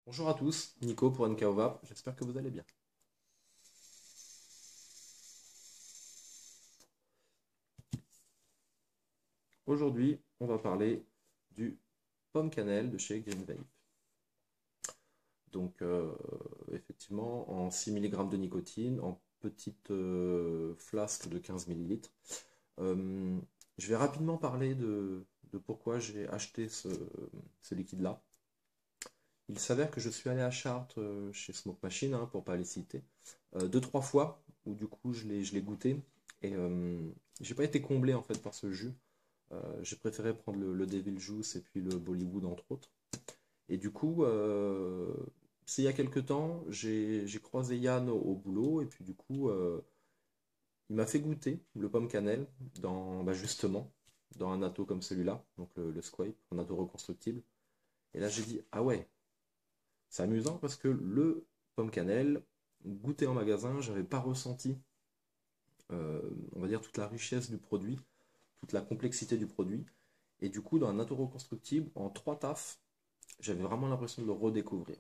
Bonjour à tous, Nico pour NKOVAP, j'espère que vous allez bien. Aujourd'hui, on va parler du pomme cannelle de chez Green Vape. Donc, effectivement, en 6 mg de nicotine, en petite flasque de 15 millilitres. Euh, je vais rapidement parler de pourquoi j'ai acheté ce liquide-là. Il s'avère que je suis allé à Chartres chez Smoke Machine, hein, pour pas les citer, deux, trois fois, où du coup je l'ai goûté. Et j'ai pas été comblé en fait par ce jus. J'ai préféré prendre le Devil Juice et puis le Bollywood entre autres. Et du coup, c'est il y a quelques temps, j'ai croisé Yann au boulot et puis du coup, il m'a fait goûter le pomme cannelle justement dans un atto comme celui-là, donc le Squape, un atto reconstructible. Et là j'ai dit, ah ouais, c'est amusant parce que le pomme cannelle, goûté en magasin, j'avais pas ressenti, on va dire, toute la richesse du produit, toute la complexité du produit. Et du coup, dans un atelier reconstructible, en trois tafs, j'avais vraiment l'impression de le redécouvrir.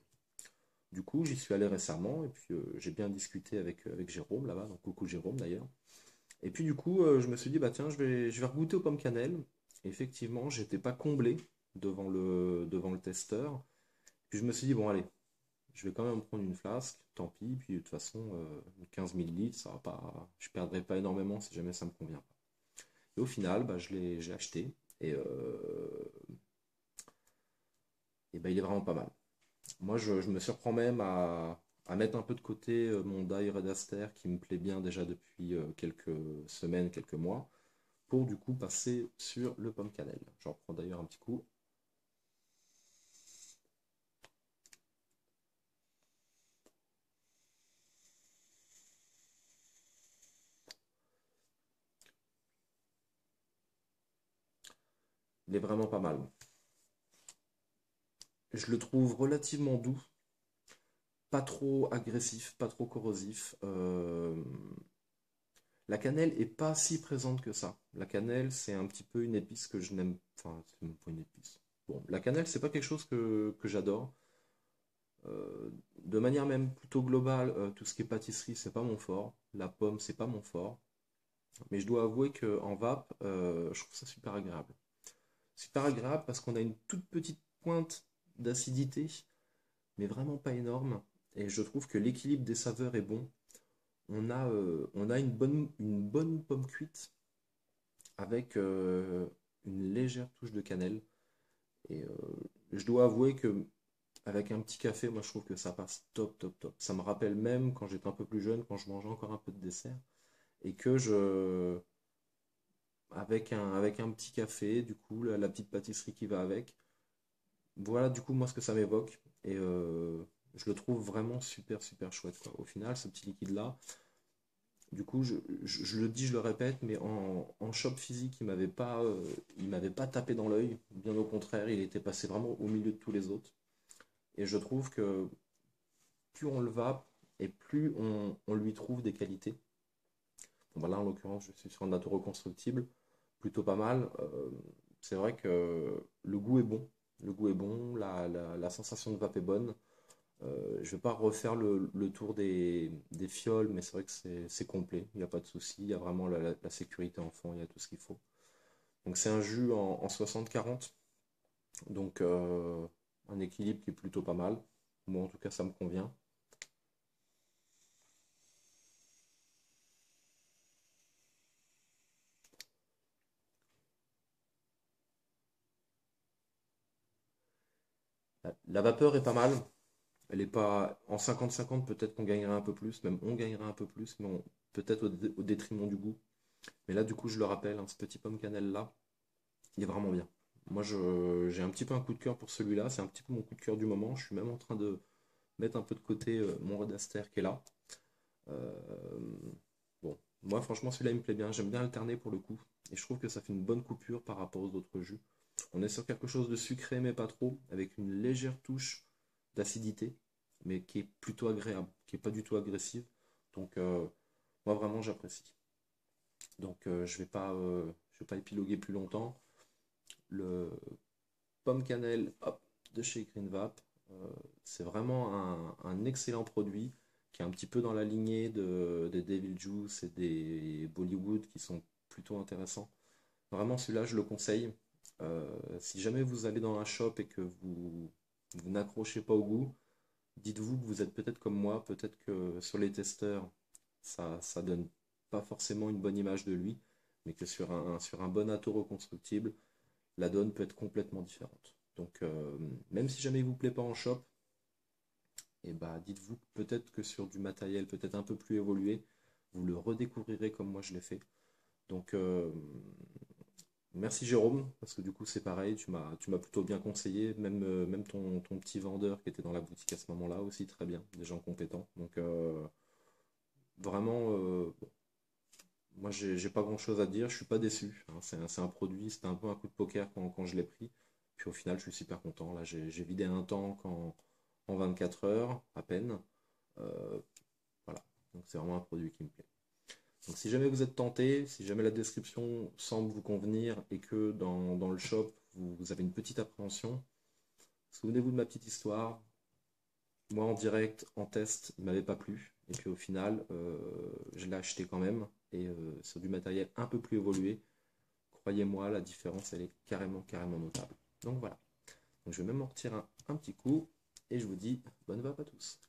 Du coup, j'y suis allé récemment et puis j'ai bien discuté avec Jérôme là-bas, donc coucou Jérôme d'ailleurs. Et puis du coup, je me suis dit, bah tiens, je vais regoûter aux pommes cannelle. Et effectivement, j'étais pas comblé devant le testeur. Puis je me suis dit, bon allez, je vais quand même prendre une flasque, tant pis. Puis de toute façon, 15 millilitres, ça va pas, je perdrai pas énormément si jamais ça me convient pas. Et au final, bah, j'ai acheté et, bah, il est vraiment pas mal. Moi, je me surprends même à mettre un peu de côté mon Die Red Aster qui me plaît bien déjà depuis quelques semaines, quelques mois, pour du coup passer sur le pomme cannelle. J'en reprends d'ailleurs un petit coup. Il est vraiment pas mal. Je le trouve relativement doux, pas trop agressif, pas trop corrosif. La cannelle est pas si présente que ça. La cannelle, c'est un petit peu une épice que je n'aime. Enfin, c'est même pas une épice. Bon, la cannelle, c'est pas quelque chose que j'adore. De manière même plutôt globale, tout ce qui est pâtisserie, c'est pas mon fort. La pomme, c'est pas mon fort. Mais je dois avouer qu'en vape, je trouve ça super agréable. Super agréable parce qu'on a une toute petite pointe d'acidité, mais vraiment pas énorme. Et je trouve que l'équilibre des saveurs est bon. On a une bonne pomme cuite avec une légère touche de cannelle. Et je dois avouer que avec un petit café, moi je trouve que ça passe top, top, top. Ça me rappelle même quand j'étais un peu plus jeune, quand je mangeais encore un peu de dessert, et que avec un petit café, du coup, la petite pâtisserie qui va avec, voilà du coup moi ce que ça m'évoque. Et je le trouve vraiment super, super chouette, quoi. Au final, ce petit liquide-là, du coup, je le dis, je le répète, mais en shop physique, il m'avait pas tapé dans l'œil. Bien au contraire, il était passé vraiment au milieu de tous les autres. Et je trouve que plus on le va et plus on lui trouve des qualités. Bon, bah là, en l'occurrence, je suis sur un atout reconstructible, plutôt pas mal. C'est vrai que le goût est bon. Le goût est bon, la sensation de vape est bonne. Je vais pas refaire le tour des fioles, mais c'est vrai que c'est complet, il n'y a pas de souci, il y a vraiment la sécurité en fond, il y a tout ce qu'il faut. Donc c'est un jus en 60-40, donc un équilibre qui est plutôt pas mal. Moi en tout cas ça me convient. La vapeur est pas mal, elle est pas en 50-50, peut-être qu'on gagnerait un peu plus, même on gagnerait un peu plus, mais peut-être au détriment du goût. Mais là du coup je le rappelle, hein, ce petit pomme cannelle là, il est vraiment bien. Moi j'ai un petit peu un coup de cœur pour celui-là, c'est un petit peu mon coup de cœur du moment. Je suis même en train de mettre un peu de côté mon Rodaster qui est là. Euh, bon, moi franchement celui-là il me plaît bien, j'aime bien alterner pour le coup. Et je trouve que ça fait une bonne coupure par rapport aux autres jus. On est sur quelque chose de sucré mais pas trop, avec une légère touche d'acidité, mais qui est plutôt agréable, qui est pas du tout agressive. Donc moi vraiment j'apprécie. Donc je vais pas épiloguer plus longtemps. Le pomme cannelle, hop, de chez Green Vap. C'est vraiment un excellent produit qui est un petit peu dans la lignée des Devil Juice et des Bollywood qui sont plutôt intéressants. Vraiment, celui-là, je le conseille. Si jamais vous allez dans un shop et que vous n'accrochez pas au goût, dites-vous que vous êtes peut-être comme moi, peut-être que sur les testeurs, ça donne pas forcément une bonne image de lui, mais que sur un bon atto reconstructible, la donne peut être complètement différente. Donc, même si jamais il vous plaît pas en shop, et bah, dites-vous peut-être que sur du matériel peut-être un peu plus évolué, vous le redécouvrirez comme moi je l'ai fait. Donc, merci Jérôme, parce que du coup c'est pareil, tu m'as plutôt bien conseillé, même ton petit vendeur qui était dans la boutique à ce moment-là aussi, très bien, des gens compétents. Donc, vraiment, moi j'ai pas grand-chose à dire, je suis pas déçu, hein. C'est un produit, c'était un peu un coup de poker quand je l'ai pris. Puis au final, je suis super content. Là, j'ai vidé un tank en 24 heures à peine. Euh, voilà, donc c'est vraiment un produit qui me plaît. Donc si jamais vous êtes tenté, si jamais la description semble vous convenir et que dans le shop, vous avez une petite appréhension, souvenez-vous de ma petite histoire. Moi en direct, en test, il m'avait pas plu. Et puis au final, je l'ai acheté quand même. Et sur du matériel un peu plus évolué, croyez-moi, la différence, elle est carrément notable. Donc voilà. Donc je vais même en retirer un petit coup. Et je vous dis bonne vape à tous.